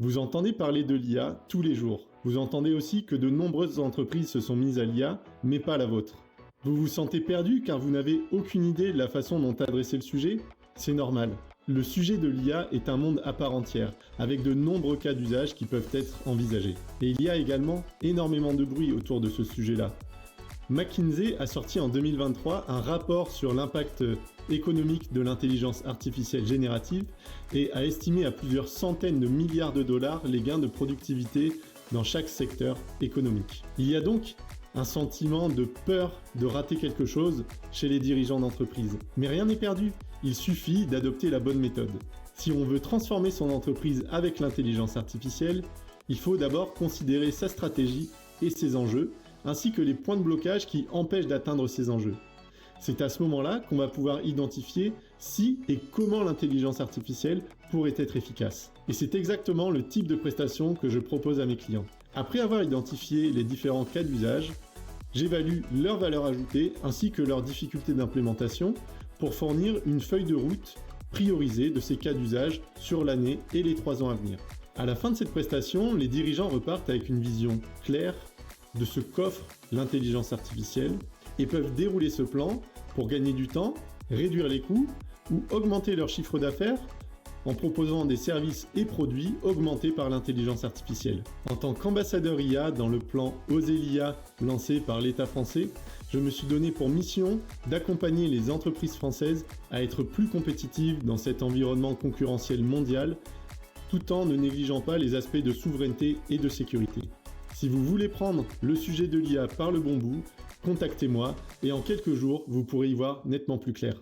Vous entendez parler de l'IA tous les jours. Vous entendez aussi que de nombreuses entreprises se sont mises à l'IA, mais pas la vôtre. Vous vous sentez perdu car vous n'avez aucune idée de la façon dont adresser le sujet? C'est normal. Le sujet de l'IA est un monde à part entière, avec de nombreux cas d'usage qui peuvent être envisagés. Et il y a également énormément de bruit autour de ce sujet-là. McKinsey a sorti en 2023 un rapport sur l'impact économique de l'intelligence artificielle générative et a estimé à plusieurs centaines de milliards de dollars les gains de productivité dans chaque secteur économique. Il y a donc un sentiment de peur de rater quelque chose chez les dirigeants d'entreprise. Mais rien n'est perdu, il suffit d'adopter la bonne méthode. Si on veut transformer son entreprise avec l'intelligence artificielle, il faut d'abord considérer sa stratégie et ses enjeux, ainsi que les points de blocage qui empêchent d'atteindre ces enjeux. C'est à ce moment-là qu'on va pouvoir identifier si et comment l'intelligence artificielle pourrait être efficace. Et c'est exactement le type de prestation que je propose à mes clients. Après avoir identifié les différents cas d'usage, j'évalue leur valeur ajoutée ainsi que leurs difficultés d'implémentation pour fournir une feuille de route priorisée de ces cas d'usage sur l'année et les 3 ans à venir. À la fin de cette prestation, les dirigeants repartent avec une vision claire de ce qu'offre l'intelligence artificielle et peuvent dérouler ce plan pour gagner du temps, réduire les coûts ou augmenter leur chiffre d'affaires en proposant des services et produits augmentés par l'intelligence artificielle. En tant qu'ambassadeur IA dans le plan Oser l'IA lancé par l'État français, je me suis donné pour mission d'accompagner les entreprises françaises à être plus compétitives dans cet environnement concurrentiel mondial tout en ne négligeant pas les aspects de souveraineté et de sécurité. Si vous voulez prendre le sujet de l'IA par le bon bout, contactez-moi et en quelques jours, vous pourrez y voir nettement plus clair.